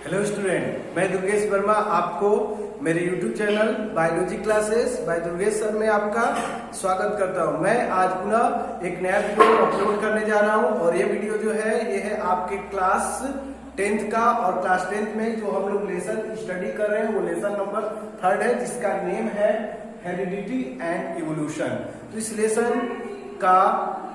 Hello student, मैं दुर्गेश वर्मा आपको मेरे YouTube channel biology classes bye Durgesh sir में आपका स्वागत करता हूं। मैं आज पुनः एक नया वीडियो अपलोड करने जा रहा हूं और ये वीडियो जो है ये है आपके क्लास 10th का। और क्लास 10th में जो हम लोग लेसन स्टडी कर रहे हैं वो लेसन नंबर 3 है, जिसका नेम है हेरिडिटी एंड इवोल्यूशन। तो इस लेसन का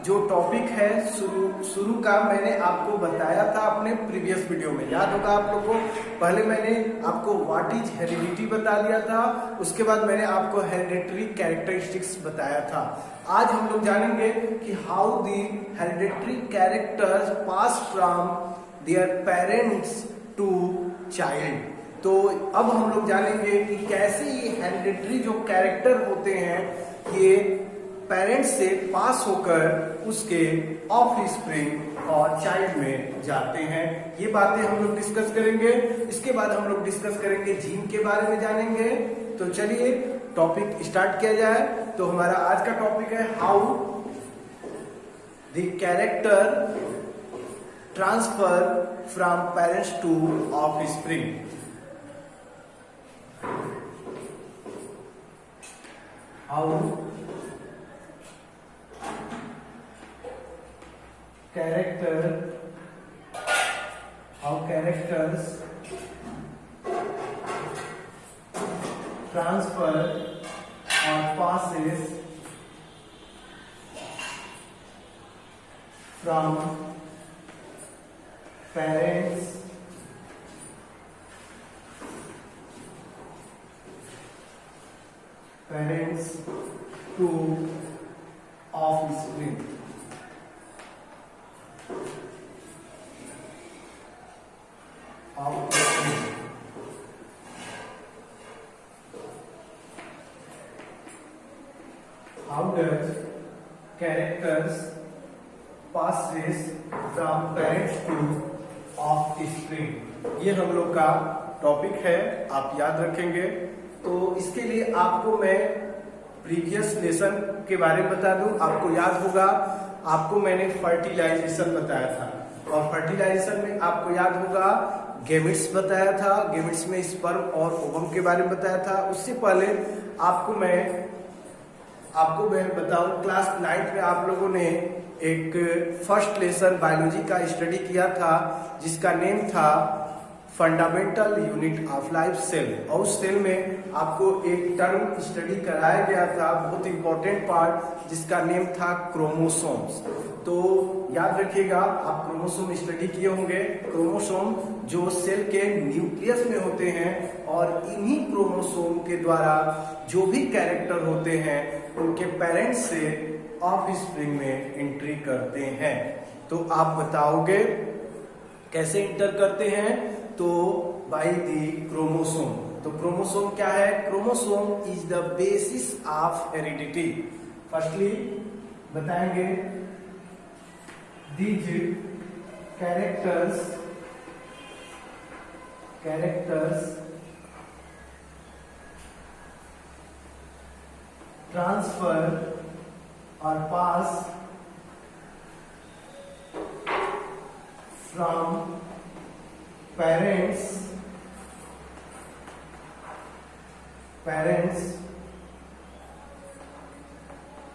जो टॉपिक है शुरू का मैंने आपको बताया था अपने प्रीवियस वीडियो में, याद होगा आप लोग को। पहले मैंने आपको व्हाट इज हेरिडिटी बता दिया था, उसके बाद मैंने आपको हेरिडिटरी कैरेक्टरिस्टिक्स बताया था। आज हम लोग जानेंगे कि how the hereditary characters pass from their parents to child. तो अब हम लोग जानेंगे कि कैसे ये हेरिडिटरी जो कैरेक्टर होते हैं ये पेरेंट्स से पास होकर उसके ऑफ स्प्रिंग और चाइल्ड में जाते हैं। ये बातें हम लोग डिस्कस करेंगे। इसके बाद हम लोग डिस्कस करेंगे जीन के बारे में जानेंगे। तो चलिए टॉपिक स्टार्ट किया जाए। तो हमारा आज का टॉपिक है how the character transfer from parents two of spring. How characters transfer or passes from parents to offspring. How does characters passes from parents to offspring? ये हम लोग का टॉपिक है, आप याद रखेंगे। तो इसके लिए आपको मैं प्रीवियस लेसन के बारे में बता दूं। आपको याद होगा, आपको मैंने फर्टिलाइजेशन बताया था और फर्टिलाइजेशन में आपको याद होगा गैमेट्स बताया था। गैमेट्स में स्पर्म और ओवम के बारे में बताया था। उससे पहले आपको मैं बताऊं, क्लास 9 में आप लोगों ने एक फर्स्ट लेसन बायोलॉजी का स्टडी किया था जिसका नेम था fundamental unit of life cell. और उस सेल में आपको एक टर्म स्टडी कराया गया था, बहुत इंपॉर्टेंट पार्ट, जिसका नेम था क्रोमोसोम्स। तो याद रखिएगा, आप क्रोमोसोम स्टडी किए होंगे। क्रोमोसोम जो सेल के न्यूक्लियस में होते हैं और इन्हीं क्रोमोसोम के द्वारा जो भी कैरेक्टर होते हैं उनके पेरेंट्स से ऑफ स्प्रिंग में एंट्री करते हैं। तो आप बताओगे कैसे इंटर करते हैं? तो बाय दी क्रोमोसोम। तो क्रोमोसोम क्या है? Chromosome is the basis of heredity. Firstly बताएंगे दीज कैरेक्टर्स ट्रांसफर और पास from parents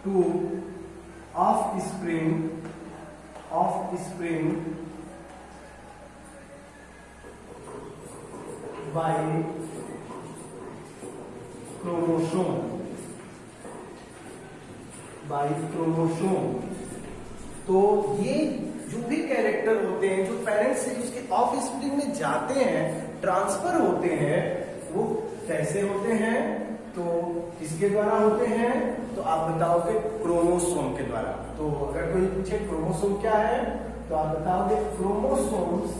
to offspring by chromosome। तो ये जो भी कैरेक्टर होते हैं जो पेरेंट्स से उसके ऑफ स्प्रिंग में जाते हैं, ट्रांसफर होते हैं, वो कैसे होते हैं? तो किसके द्वारा होते हैं? तो आप बताओगे क्रोमोसोम के द्वारा। तो अगर कोई पूछे क्रोमोसोम क्या है तो आप बताओगे chromosomes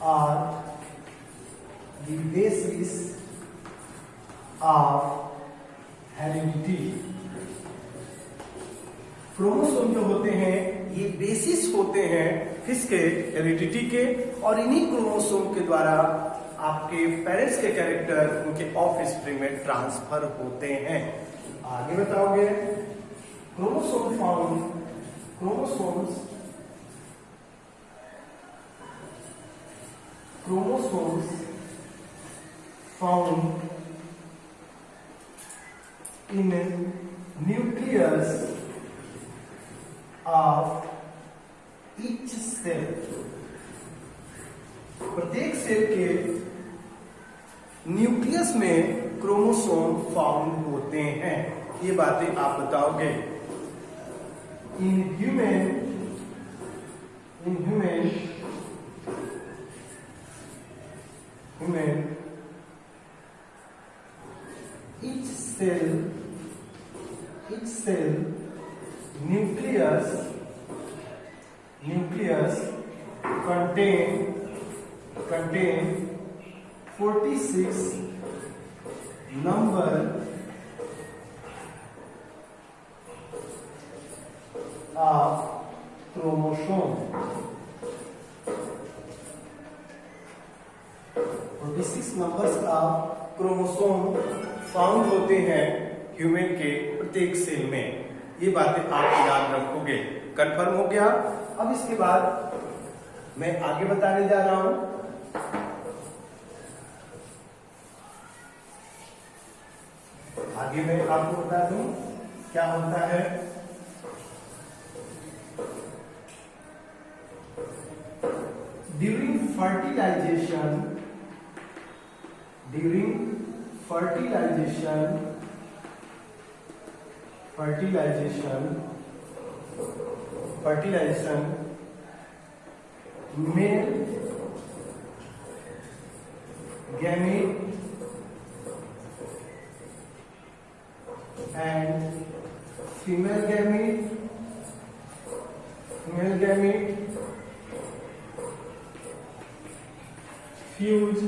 are the basis of heredity. Chromosome जो होते हैं ये बेसिस होते हैं किसके? हेरिडिटी के। और इन्हीं क्रोमोसोम के द्वारा आपके पेरेंट्स के कैरेक्टर उनके ऑफ स्प्रिंग में ट्रांसफर होते हैं। आगे बताओगे, chromosome found, chromosomes found in nucleus of each cell, प्रत्येक सेल के न्यूक्लियस में क्रोमोसोम फाउंड होते हैं। ये बातें आप बताओगे। In human each cell nucleus contain 46 number of chromosome, 46 numbers of chromosome found होते हैं ह्यूमन के प्रत्येक सेल में। ये बातें आप याद रखोगे। कंफर्म हो गया। अब इसके बाद मैं आगे बताने जा रहा हूं। आगे मैं आपको बता दूं क्या होता है। During fertilisation male gamete and female gamete fuse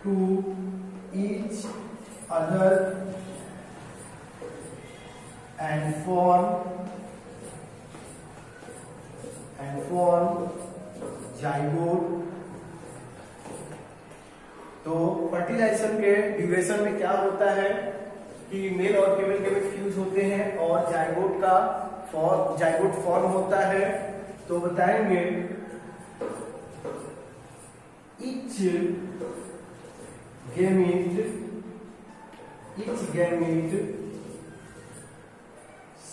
to each other and form zygote। तो फर्टिलाइजेशन के ड्यूरेशन में क्या होता है कि मेल और फीमेल के फ्यूज होते हैं और जाइगोट फॉर्म होता है। तो बताएंगे each gamete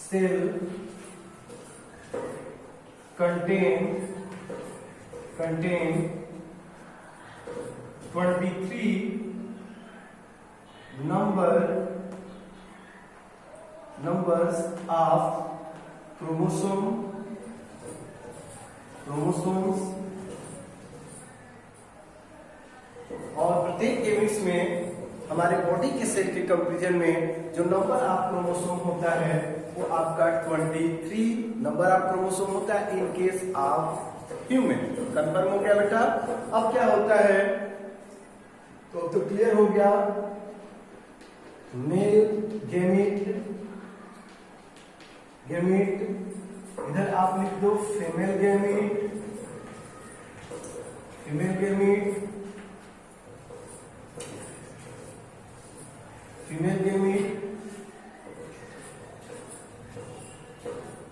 cell contain 23 numbers of chromosomes और प्रत्येक गेमेट्स में हमारे बॉडी के सेल के कंपैरिजन में जो नंबर ऑफ क्रोमोसोम होता है वो आपका 23 नंबर ऑफ क्रोमोसोम होता है in case of human. Confirm हो गया बेटा। अब क्या होता है तो क्लियर हो गया। मेल गेमीट इधर आप लिख दो फीमेल गेमीट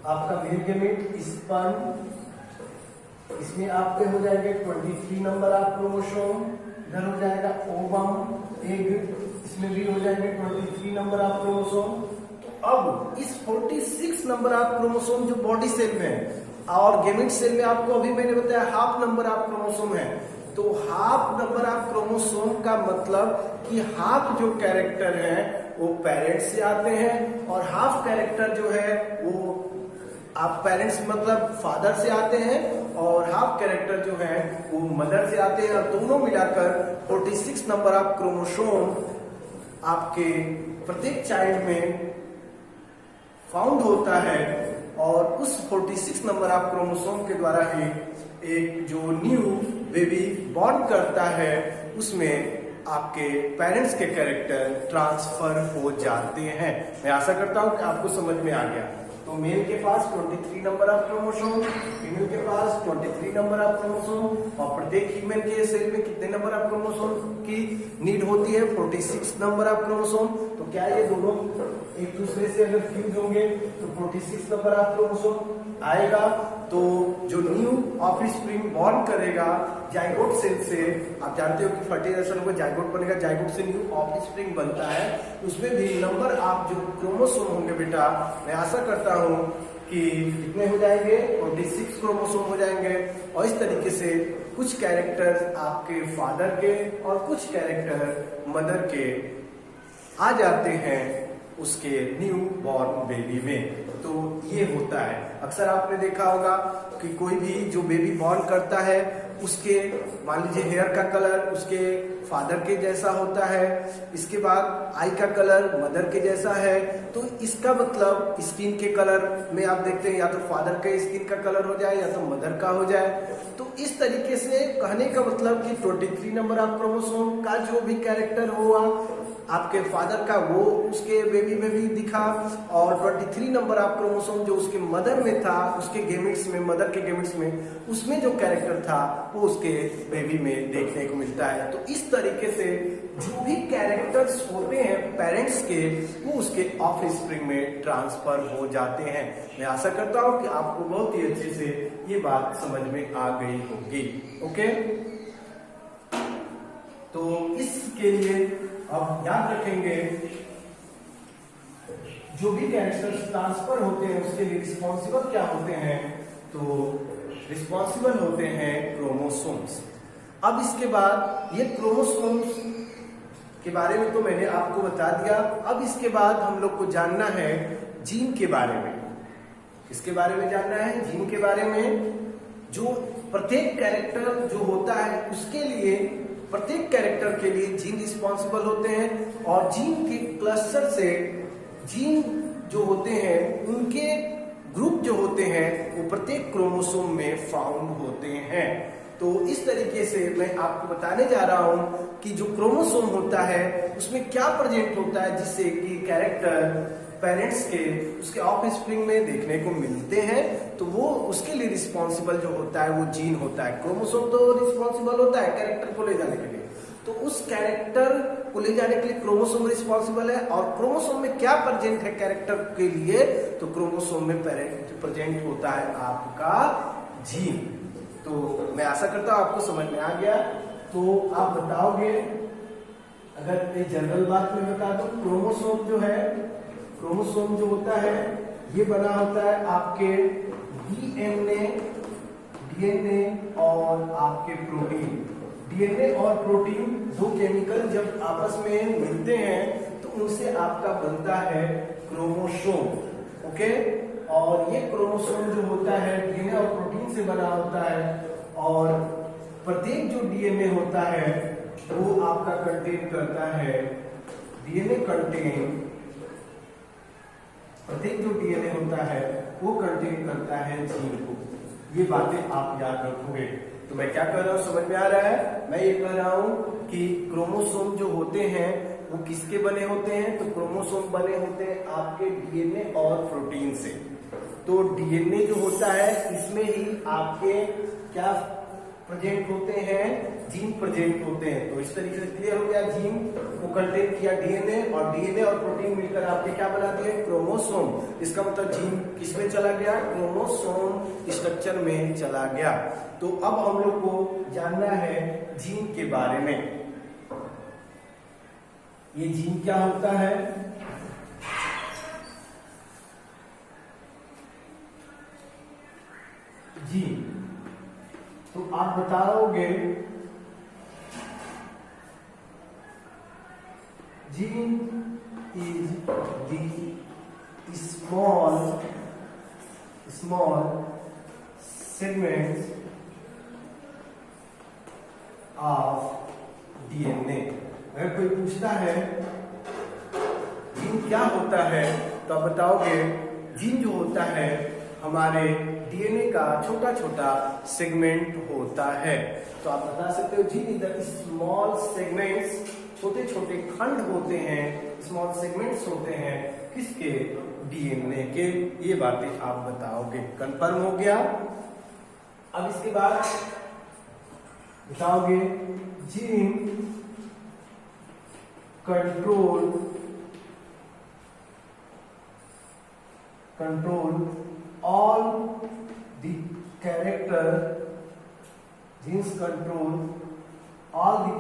आपका मेल गेमीट स्पर्म, इसमें आपके हो जाएंगे 23 नंबर ऑफ क्रोमोसोम। इधर हो जाएगा ओवम एग, इसमें भी हो जाएंगे 23 नंबर ऑफ क्रोमोसोम। तो अब इस 46 नंबर ऑफ क्रोमोसोम जो बॉडी सेल में है और गेमिट सेल में आपको अभी मैंने बताया हाफ नंबर ऑफ क्रोमोसोम है। तो हाफ नंबर ऑफ क्रोमोसोम का मतलब कि हाफ जो कैरेक्टर है वो पेरेंट्स से आते हैं और हाफ कैरेक्टर जो है वो आप पेरेंट्स मतलब फादर से आते हैं और हाफ कैरेक्टर जो है वो मदर से आते हैं। और दोनों मिलाकर 46 नंबर ऑफ क्रोमोसोम आपके प्रत्येक चाइल्ड में फाउंड होता है और उस 46 नंबर ऑफ क्रोमोसोम के द्वारा ही एक जो न्यू बेबी बॉर्न करता है उसमें आपके पेरेंट्स के कैरेक्टर ट्रांसफर हो जाते हैं। मैं आशा करता हूं कि आपको समझ में आ गया। तो मेल के पास 23 नंबर ऑफ क्रोमोसोम, फीमेल के पास 43 नंबर ऑफ क्रोमोसोम और प्रत्येक ह्यूमन के सेल में कितने नंबर ऑफ क्रोमोसोम की नीड होती है? 46 नंबर ऑफ क्रोमोसोम। तो क्या ये दोनों एक दूसरे से अगर फ्यूज होंगे तो 46 नंबर ऑफ क्रोमोसोम आएगा। तो जो न्यू ऑफस्प्रिंग बॉर्न करेगा जाइगोट सेल से, आप जानते हो कि फर्टिलाइजेशन होगा, जाइगोट बनेगा, जाइगोट से न्यू ऑफस्प्रिंग बनता है, उसमें भी नंबर ऑफ जो क्रोमोसोम होंगे बेटा, मैं आशा करता हूं कि कितने हो जाएंगे? 46 क्रोमोसोम हो जाएंगे। और इस तरीके से कुछ कैरेक्टर्स आपके फादर के और कुछ कैरेक्टर मदर के आ जाते हैं उसके न्यू बॉर्न बेबी में। तो ये होता है, अक्सर आपने देखा होगा कि कोई भी जो बेबी बॉर्न करता है उसके मान लीजिए हेयर का कलर उसके फादर के जैसा होता है, इसके बाद आई का कलर मदर के जैसा है। तो इसका मतलब स्किन के कलर में आप देखते हैं या तो फादर का स्किन का कलर हो जाए या तो मदर का हो जाए। तो इस तरीके से कहने का मतलब कि 23 नंबर ऑफ क्रोमोसोम का जो भी कैरेक्टर हुआ आपके फादर का वो उसके बेबी में भी दिखा, और 23 नंबर ऑफ क्रोमोसोम जो उसके मदर में था, उसके गेमिट्स में, मदर के गेमिट्स में, उसमें जो कैरेक्टर था वो उसके बेबी में देखने को मिलता है। तो इस तरीके से जो भी कैरेक्टर्स होते हैं पेरेंट्स के, वो उसके ऑफस्प्रिंग में ट्रांसफर हो जाते हैं। मैं आशा करता हूँ कि आपको बहुत ही अच्छे से ये बात समझ में आ गई होगी। ओके, तो इसके लिए अब याद रखेंगे जो भी कैरेक्टर्स ट्रांसफर होते हैं उसके लिए रिस्पॉन्सिबल क्या होते हैं? तो रिस्पॉन्सिबल होते हैं क्रोमोसोम्स। अब इसके बाद ये क्रोमोसोम्स के बारे में तो मैंने आपको बता दिया। अब इसके बाद हम लोग को जानना है जीन के बारे में। किसके बारे में जानना है? जीन के बारे में। जो प्रत्येक कैरेक्टर जो होता है उसके लिए, प्रत्येक कैरेक्टर के लिए जीन रिस्पॉन्सिबल होते हैं, और जीन के क्लस्टर से जीन जो होते हैं उनके ग्रुप जो होते हैं वो प्रत्येक क्रोमोसोम में फाउंड होते हैं। तो इस तरीके से मैं आपको बताने जा रहा हूं कि जो क्रोमोसोम होता है उसमें क्या प्रेजेंट होता है जिससे कि कैरेक्टर पेरेंट्स के उसके ऑफस्प्रिंग में देखने को मिलते हैं। तो वो उसके लिए रिस्पॉन्सिबल जो होता है वो जीन होता है। क्रोमोसोम तो रिस्पॉन्सिबल होता है कैरेक्टर को ले जाने के लिए, तो उस कैरेक्टर को ले जाने के लिए क्रोमोसोम रिस्पॉन्सिबल है। और क्रोमोसोम में क्या प्रेजेंट है कैरेक्टर के लिए? तो क्रोमोसोम में प्रेजेंट होता है आपका जीन। तो मैं आशा करता हूं आपको समझ में आ गया। तो आप बताओगे, अगर एक जनरल बात में बता दो, क्रोमोसोम जो है, क्रोमोसोम जो होता है ये बना होता है आपके डीएनए और आपके प्रोटीन। डीएनए और प्रोटीन दो केमिकल जब आपस में मिलते हैं तो उनसे आपका बनता है क्रोमोसोम। ओके, और ये क्रोमोसोम जो होता है डीएनए और प्रोटीन से बना होता है, और प्रत्येक जो डीएनए होता है वो आपका कंटेन करता है, डीएनए कंटेन, प्रत्येक जो डीएनए होता है वो कंटेन करता है जीन को। ये बातें आप याद रखोगे। तो मैं क्या कह रहा हूं, समझ में आ रहा है? मैं ये कह रहा हूं कि क्रोमोसोम जो होते हैं वो किसके बने होते हैं? तो क्रोमोसोम बने होते हैं आपके डीएनए और प्रोटीन से। तो डीएनए जो होता है इसमें ही आपके क्या प्रेजेंट होते हैं? जीन प्रेजेंट होते हैं। तो इस तरीके से क्लियर हो गया, जीन को कंटेन किया डीएनए, और डीएनए और प्रोटीन मिलकर आपके क्या बनाते हैं? क्रोमोसोम। इसका मतलब जीन किसमें चला गया? क्रोमोसोम स्ट्रक्चर में चला गया। तो अब हम लोग को जानना है जीन के बारे में। ये जीन क्या होता है? जीन, तो आप बताओगे gene is the small segments of DNA. अगर कोई पूछता है जीन क्या होता है तो आप बताओगे जीन जो होता है हमारे डीएनए का छोटा छोटा सेगमेंट होता है। तो आप बता सकते हो gene is the small segments, छोटे छोटे खंड होते हैं, स्मॉल सेगमेंट्स होते हैं किसके? डीएनए के। ये बातें आप बताओगे। कंफर्म हो गया? अब इसके बाद बताओगे gene control all the genes control all the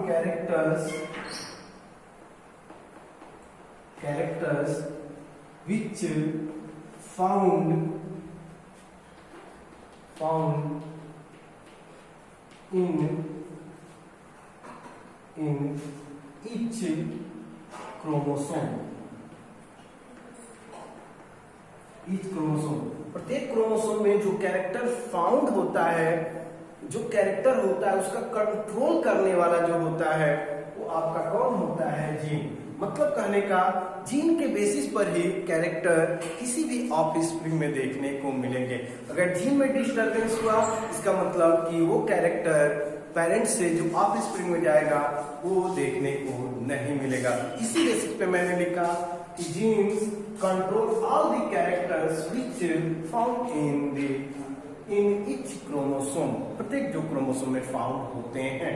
characters which found in each chromosome. प्रत्येक क्रोमोसोम में जो कैरेक्टर फाउंड होता है, जो कैरेक्टर होता है उसका कंट्रोल करने वाला जो होता है वो आपका कौन होता है? जीन। मतलब कहने का जीन के बेसिस पर ही कैरेक्टर किसी भी ऑफस्प्रिंग में देखने को मिलेंगे। अगर जीन में डिस्टर्बेंस हुआ इसका मतलब कि वो कैरेक्टर पेरेंट्स से जो ऑफस्प्रिंग में जाएगा वो देखने को नहीं मिलेगा। इसी बेसिस पे मैंने लिखा कि jeans control all the characters which found in each chromosome. प्रत्येक जो क्रोमोसोम में फाउंड होते हैं।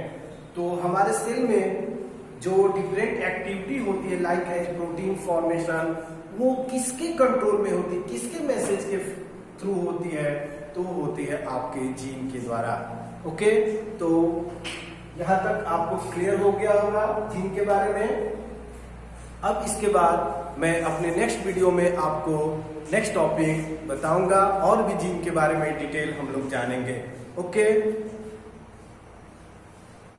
तो हमारे सेल में जो डिफरेंट एक्टिविटी होती है लाइक एज प्रोटीन फॉर्मेशन, वो किसके कंट्रोल में होती है, किसके मैसेज के थ्रू होती है? तो होती है आपके जीन के द्वारा। ओके, तो यहां तक आपको क्लियर हो गया होगा जीन के बारे में। अब इसके बाद मैं अपने नेक्स्ट वीडियो में आपको नेक्स्ट टॉपिक बताऊंगा और भी जीन के बारे में डिटेल हम लोग जानेंगे। ओके।